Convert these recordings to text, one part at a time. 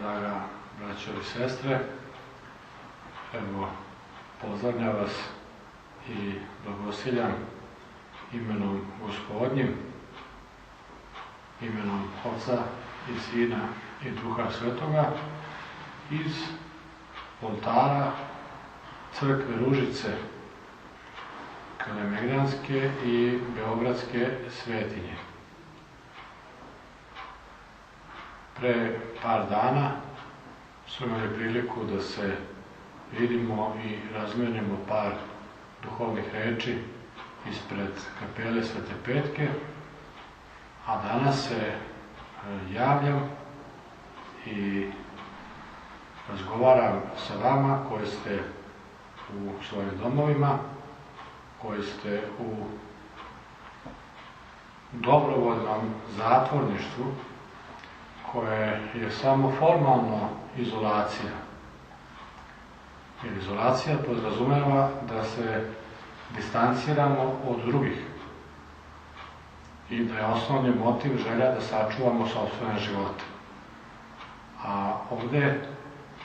draga braćo i sestre. Evo, pozdravljam vas i blagosiljam imenom Gospodnjim, imenom Oca i Sina i Duha Svetoga iz oltara crkve Ružice Kalemegdanske i Beogradske svetinje. Pre par dana smo imali priliku da se vidimo i razmenimo par duhovnih reči ispred kapele Svete Petke, a danas se javljam i razgovaram sa vama koji ste u svojim domovima, koji ste u dobrovoljnom zatvorništvu, koje je samo formalno izolacija. Jer izolacija podrazumeva da se distanciramo od drugih i da je osnovni motiv želja da sačuvamo sopstvene živote. A ovde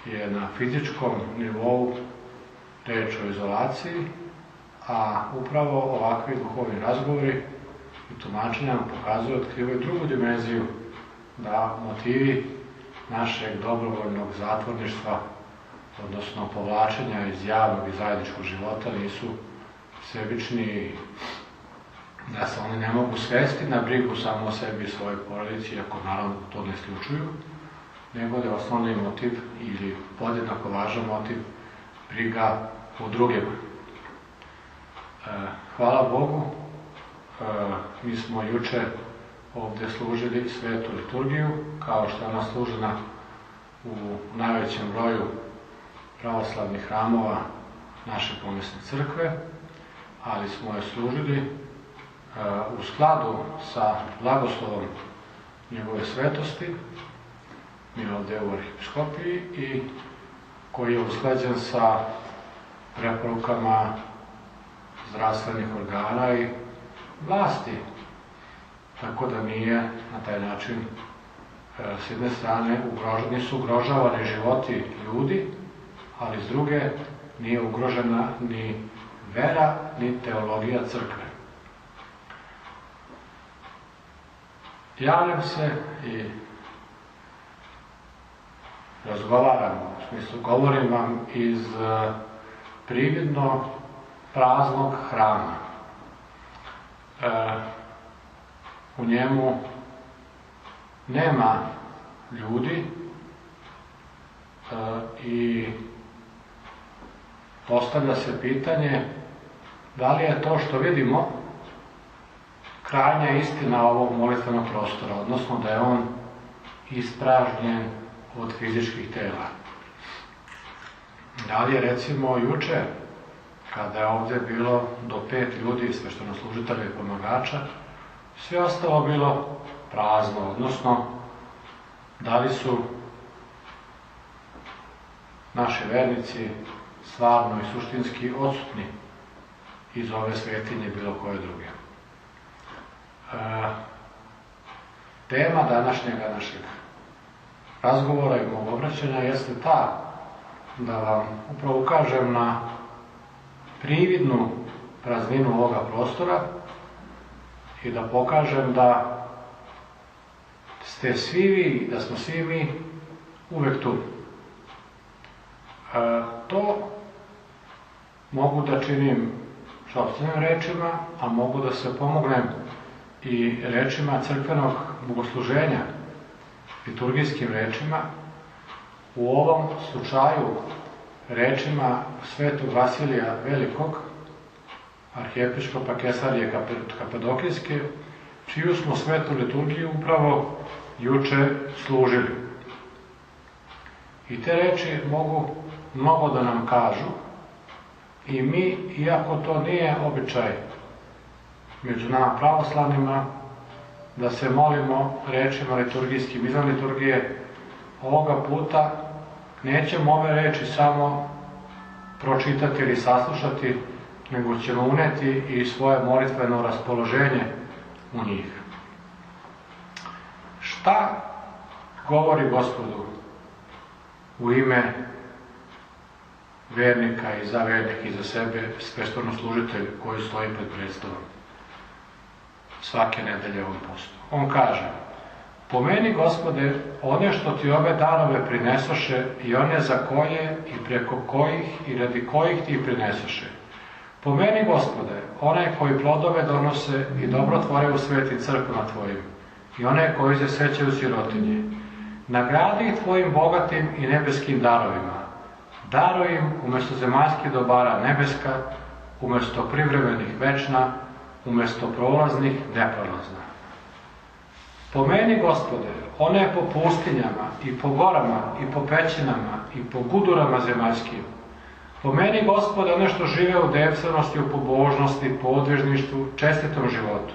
je na fizičkom nivou reč o izolaciji, a upravo ovakvi duhovni razgovori i tumačenja nam pokazuju, otkrivaju drugu dimenziju, da motivi našeg dobrovoljnog zatvorništva, odnosno povlačenja iz javnog i zajedničkog života, nisu sebični, da se oni ne mogu svesti na brigu samo o sebi i svojoj porodici, iako naravno to ne isključuju, nego da je osnovni motiv ili podjednako važan motiv briga o drugima. Hvala Bogu, mi smo juče ovdje služili svetu liturgiju, kao što je ona služena u najvećem broju pravoslavnih hramova naše pomesne crkve, ali smo je služili u skladu sa blagoslovom njegove svetosti, mi ovdje u arhipiskopiji, i koji je usklađen sa preporukama zdravstvenih organa i vlasti. Tako da nije na taj način, s jedne strane, nisu ugrožavani životi ljudi, ali s druge nije ugrožena ni vera, ni teologija crkve. Javljam se i razgovaram, u smislu govorim vam iz prividno praznog hrama. U njemu nema ljudi i postavlja se pitanje da li je to što vidimo krajnja istina ovog molitvenog prostora, odnosno da je on ispražnjen od fizičkih tela. Da li je recimo juče, kada je ovdje bilo do 5 ljudi, sveštenoslужitelja i pomagača, sve ostalo bilo prazno, odnosno da li su naši vernici stvarno i suštinski odsutni iz ove svetinje bilo koje druge. Tema današnjega našeg razgovora i mog obraćanja jeste ta da vam upravo ukažem na prividnu prazninu ovoga prostora i da pokažem da ste svi vi, da smo svi mi uvek tu. To mogu da činim sopstvenim rečima, a mogu da se pomognem i rečima crkvenog bogosluženja, liturgijskim rečima, u ovom slučaju rečima svetog Vasilija Velikog, arhijepiskopa Kesarije Kapadokijske, čiju smo svetu liturgiju upravo juče služili. I te reči mogu mnogo da nam kažu i mi, iako to nije običaj među nama pravoslavnima, da se molimo rečima liturgijskim izvan liturgije, ovoga puta nećemo ove reči samo pročitati ili saslušati, nego ćemo uneti i svoje molitveno raspoloženje u njih. Šta govori Gospodu u ime vernika i za vernika i za sebe sveštvanoslužitelj koji stoji pred predstavom svake nedelje ovom postu. On kaže: pomeni, Gospode, one što ti ove darove prinesoše i one za koje i preko kojih i radi kojih ti prinesoše. Pomeni, Gospode, one koji plodove donose i dobro tvore u sveti crkvama tvojim i one koji se sećaju sirotinje. Nagradi ih tvojim bogatim i nebeskim darovima. Daruj im umjesto zemaljskih dobara nebeska, umjesto privremenih večna, umjesto prolaznih neprolazna. Pomeni, Gospode, one po pustinjama i po gorama i po pećinama i po gudurama zemaljskim. Pomeni, Gospode, one što žive u devstvenosti, u pobožnosti, podvižništvu, čestitom životu.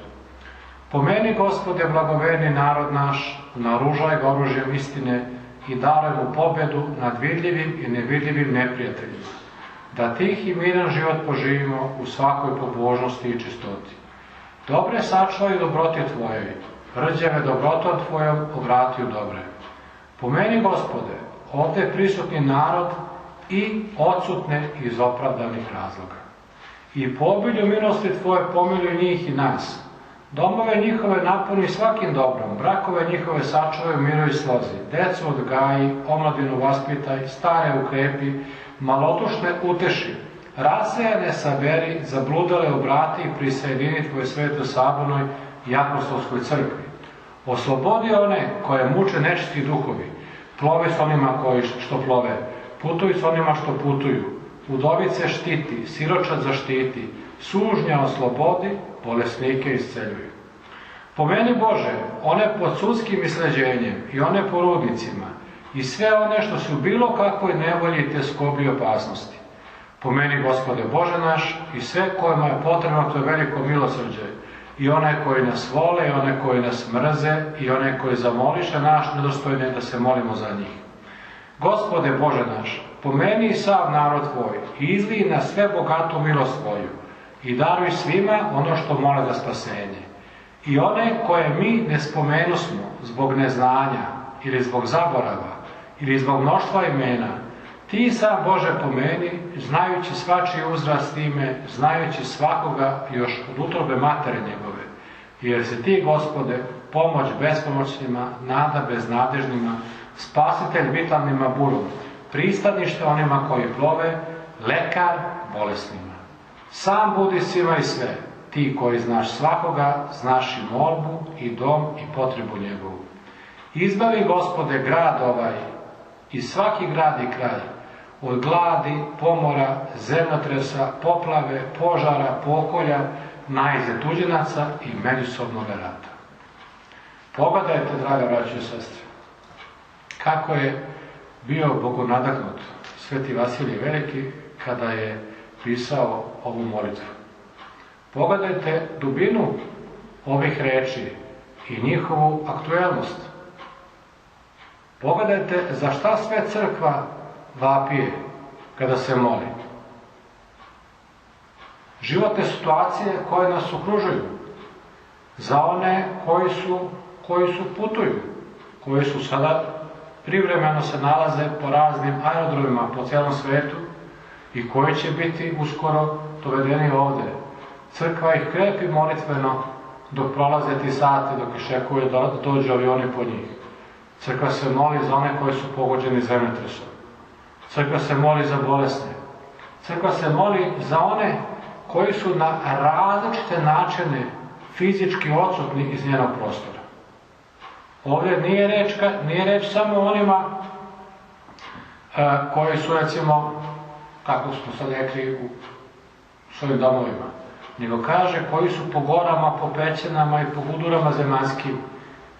Pomeni, Gospode, blagoverni narod naš, naoružaj ga oružjem istine i daruj mu pobedu nad vidljivim i nevidljivim neprijateljima, da tih i miran život poživimo u svakoj pobožnosti i čistoti. Dobre sačuvaj dobroti Tvojoj, rđeve dobrotom Tvojom obrati u dobre. Pomeni, Gospode, ovdje prisutni narod i odsutne iz opravdanih razloga. I po obilju milosti Tvoje pomiluj njih i nas. Domove njihove napuni svakim dobrom, brakove njihove sačuvaj u miru i slozi, decu odgaji, omladinu vaspitaj, stare ukrepi, malodušne uteši, rasejane saberi, zabludale obrati i prisjedini Tvoje sveto sabornoj i apostolskoj crkvi. Oslobodi one koje muče nečisti duhovi, plovi s onima koji što plove, putuj s onima što putuju, udovice štiti, siročad zaštiti, sužnja oslobodi, bolesnike isceljuju. Pomeni, Bože, one pod sudskim isleđenjem i one po rudnicima i sve one što su bilo kakvoj nevolji i tjeskobi opasnosti. Pomeni, Gospode Bože naš, i sve kojima je potrebno Tvoje veliko milosrđe, i one koji nas vole, i one koji nas mrze, i one koji zamoliše naš nedostojne da se molimo za njih. Gospode Bože naš, pomeni i sav narod Tvoj i izlij na sve bogatu milost Tvoju i daruj svima ono što mole za spasenje. I one koje mi ne spomenusmo zbog neznanja ili zbog zaborava ili zbog mnoštva imena, Ti sam, Bože, pomeni, znajući svačiji uzrast time, znajući svakoga još od utrobe matere njegove, jer si Ti, Gospode, pomoć bespomoćnima, nada beznadežnima, spasitelj vitalnima burom, pristanište onima koji plove, lekar bolesnima. Sam budi svima i sve, Ti koji znaš svakoga, znaš i molbu i dom i potrebu njegovu. Izbavi, Gospode, grad ovaj i svaki grad i kraj od gladi, pomora, zemljotresa, poplave, požara, pokolja, najezde tuđinaca i međusobnog rata. Pogledajte, draga braćo i sestre, kako je bio bogonadahnut Sveti Vasilij Veliki kada je pisao ovu molitvu. Pogledajte dubinu ovih reči i njihovu aktuelnost. Pogledajte za šta sve crkva vapije kada se moli. Životne situacije koje nas okružuju, za one koji su putuju, koji su sada privremeno se nalaze po raznim aerodromima po cijelom svetu i koji će biti uskoro dovedeni ovdje. Crkva ih krepi molitveno dok prolaze ti sati, dok iščekuje da dođu avioni po njih. Crkva se moli za one koji su pogođeni zemljotresom. Crkva se moli za bolesne. Crkva se moli za one koji su na različite načine fizički odsutni iz njenog prostora. Ovdje nije reč samo o onima koji su, recimo, kako smo sad rekli, u svojim domovima, nego kaže koji su po gorama, po pećinama i po gudurama zemaljskim,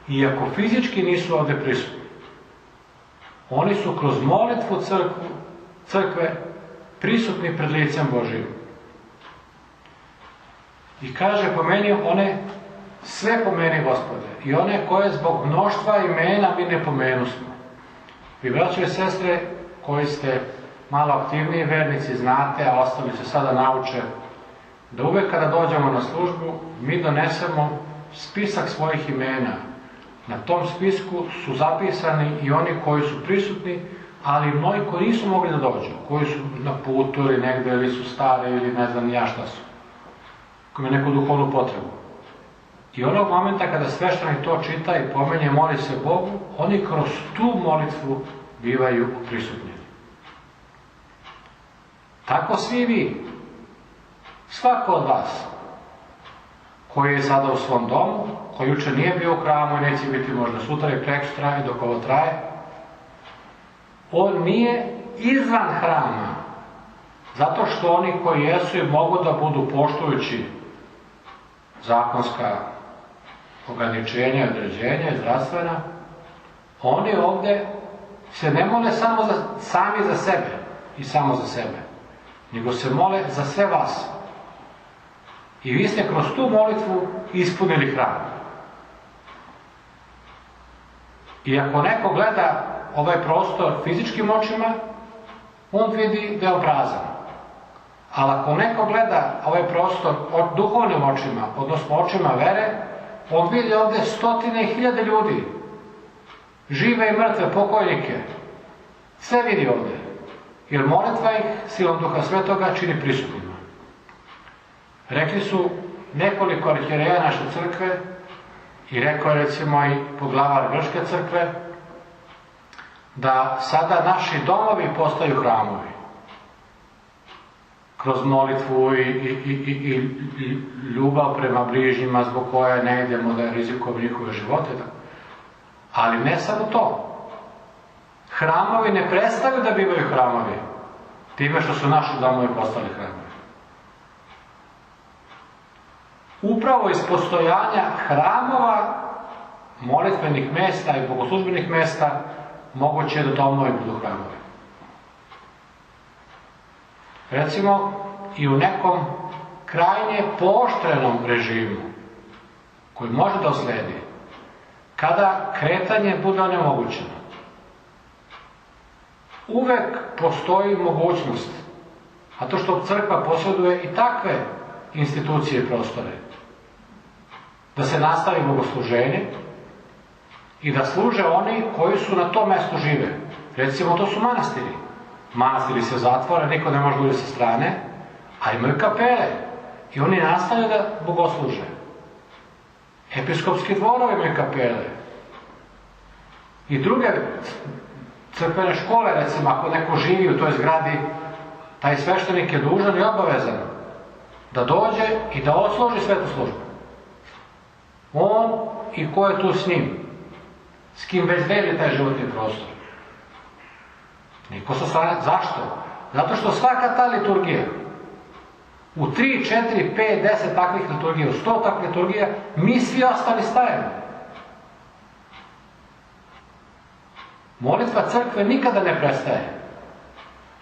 iako fizički nisu ovdje prisutni. Oni su kroz molitvu crkve prisutni pred licem Božijim. I kaže, pomeni one, sve pomeni, Gospode, i one koje zbog mnoštva imena mi ne pomenusmo. Vi, braćo i sestre, koji ste malo aktivniji vernici, znate, a ostali se sada nauče, da uvek kada dođemo na službu, mi donesemo spisak svojih imena. Na tom spisku su zapisani i oni koji su prisutni ali mnogi koji nisu mogli da dođu, koji su na putu ili negde, ili su stari, ili ne znam ja šta su, koji imaju neku duhovnu potrebu. I onog momenta kada sveštenik to čita i pomenje, moli se Bogu, oni kroz tu molitvu bivaju prisutnjeni. Tako svi vi, svako od vas, koji je sada u svom domu, koji juče nije bio u hramu i neće biti možda sutra i prekosutra i dok ovo traje, on nije izvan hrama, zato što oni koji jesu i mogu da budu poštujući zakonska ograničenja i određenja zdravstvena, oni ovdje se ne mole sami za sebe i samo za sebe, nego se mole za sve vas. I vi ste kroz tu molitvu ispunili hram. I ako neko gleda ovaj prostor fizičkim očima, on vidi da je prazan. Ali ako neko gleda ovaj prostor duhovnim očima, odnosno očima vere, on vidi ovdje stotine i hiljade ljudi, žive i mrtve, pokojnike. Sve vidi ovdje. Jer molitva ih silom Duha Svetoga čini prisutnima. Rekli su nekoliko arhijereja naše crkve i rekao je recimo i poglavar Grčke crkve da sada naši domovi postaju hramovi. Kroz molitvu i ljubav prema bližnjima zbog koje ne idemo da rizikujemo njihove živote. Ali ne samo to. Hramovi ne prestaju da bivaju hramovi time što su naši domovi postali hramovi. Upravo iz postojanja hramova, molitvenih mesta i bogoslužbenih mesta moguće je da domovi budu hramovi. Recimo, i u nekom krajnje pooštrenom režimu koji može da usledi, kada kretanje bude onemogućeno, uvek postoji mogućnost, a to što crkva posjeduje i takve institucije i prostore, da se nastavi bogosluženje i da služe oni koji su na tom mestu žive. Recimo, to su manastiri. Manastiri se zatvore, niko ne može doći sa strane, a imaju kapele i oni nastavljaju da bogosluže. Episkopski dvorovi imaju kapele. I druge crkvene škole, recimo, ako neko živi u toj zgradi, taj sveštenik je dužan i obavezan da dođe i da odsluži svetu službu. On i ko je tu s njim, s kim već deli taj životni prostor. Niko sa strane. Zašto? Zato što svaka ta liturgija, u 3, 4, 5, 10 takvih liturgija, u 100 takvih liturgija, mi svi ostali stajemo. Molitva crkve nikada ne prestaje.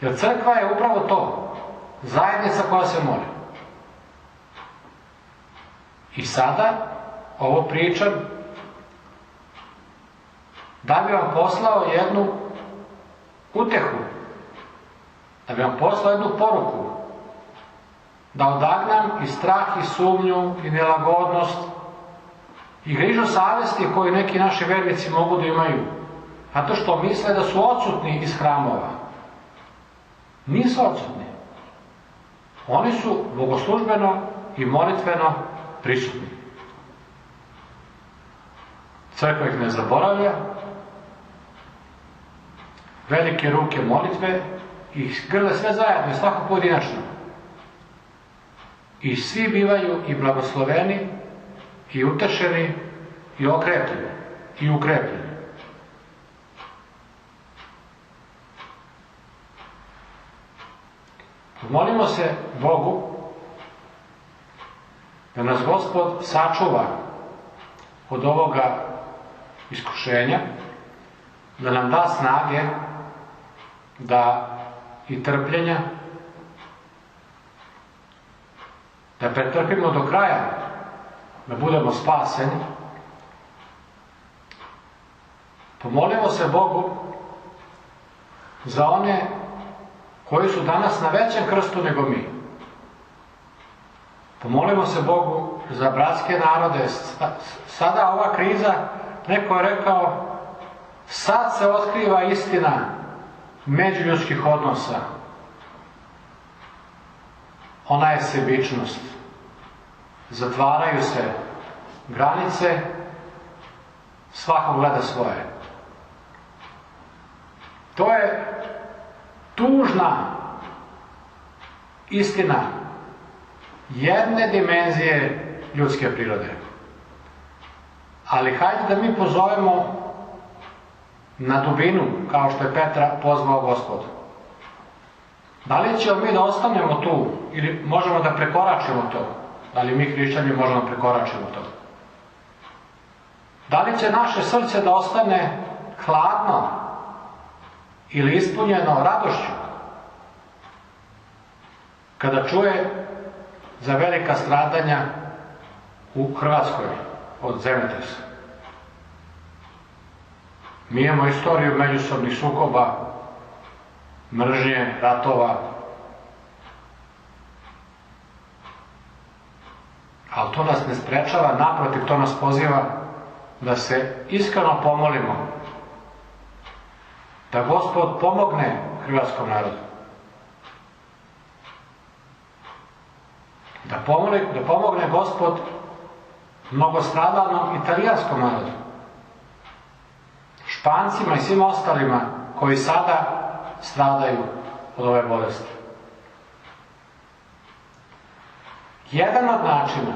Jer crkva je upravo to, zajednica koja se moli. I sada, ovo pričam, da bi vam poslao jednu utehu, da bi vam poslao jednu poruku, da odagnam i strah i sumnju i nelagodnost i grižu savesti koju neki naši vernici mogu da imaju, zato što misle da su odsutni iz hramova. Nisu odsutni. Oni su bogoslužbeno i molitveno prisutni. Crkva ih ne zaboravlja, velike ruke molitve ih grle sve zajedno, svako pojedinačno. I svi bivaju i blagosloveni, i utešeni, i okrepljeni, i ukrepljeni. Molimo se Bogu da nas Gospod sačuva od ovoga iskušenja, da nam da snage i trpljenja, da pretrpimo do kraja, da budemo spaseni. Pomolimo se Bogu za one koji su danas na većem krstu nego mi. Pomolimo se Bogu za bratske narode. Sada ova kriza, neko je rekao, sad se otkriva istina međuljudskih odnosa, ona je sebičnost. Zatvaraju se granice, svako gleda svoje. To je tužna istina jedne dimenzije ljudske prirode. Ali hajde da mi pozovemo na dubinu, kao što je Petra pozvao Gospod. Da li ćemo mi da ostanemo tu ili možemo da prekoračimo to? Da li mi hrišćani možemo da prekoračimo to? Da li će naše srce da ostane hladno ili ispunjeno radošću kada čuje za velika stradanja u Hrvatskoj od zemljotresa? Mi imamo istoriju međusobnih sukoba, mržnje, ratova, ali to nas ne sprečava, naprotiv, to nas poziva da se iskreno pomolimo, da Gospod pomogne hrvatskom narodu, da pomogne Gospod mnogostradalnom italijanskom narodu, Špancima i svim ostalima koji sada stradaju od ove bolesti. Jedan od načina,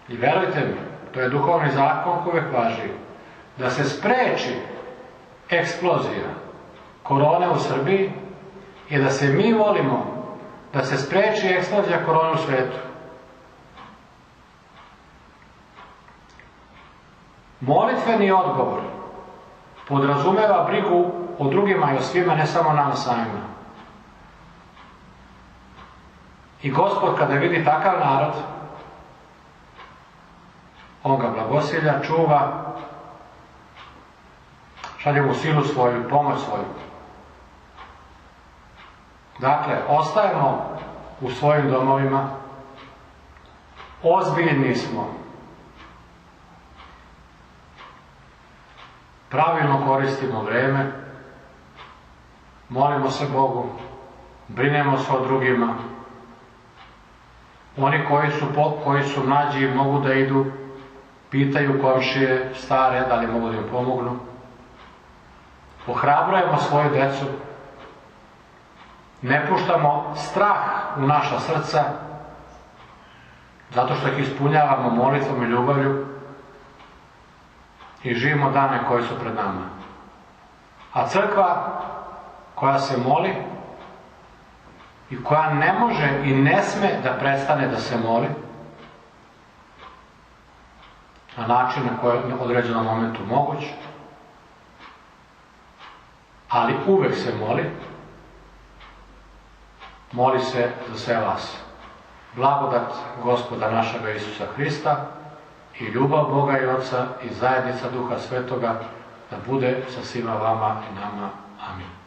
i verujte mi, to je duhovni zakon koji uvijek važi, da se spreči eksplozija korone u Srbiji i da se mi molimo da se spreči eksplozija korone u svetu. Molitveni odgovor podrazumeva brigu o drugima i o svima, ne samo nama samima. I Gospod kada vidi takav narod, on ga blagosilja, čuva, šalje mu silu svoju, pomoć svoju. Dakle, ostajemo u svojim domovima, ozbiljni smo, pravilno koristimo vreme, molimo se Bogu, brinemo se o drugima. Oni koji su mlađi mogu da idu, pitaju komšije stare da li mogu da im pomognu. Ohrabrujemo svoju decu, ne puštamo strah u naša srca, zato što ih ispunjavamo molitvom i ljubavlju i živimo dane koji su pred nama. A crkva koja se moli i koja ne može i ne sme da prestane da se moli na način na koji je u određenom momentu moguć, ali uvek se moli se za sve vas. Blagodat Gospoda našega Isusa Hrista i ljubav Boga i Oca i zajednica Duha Svetoga da bude sa svima vama i nama. Amin.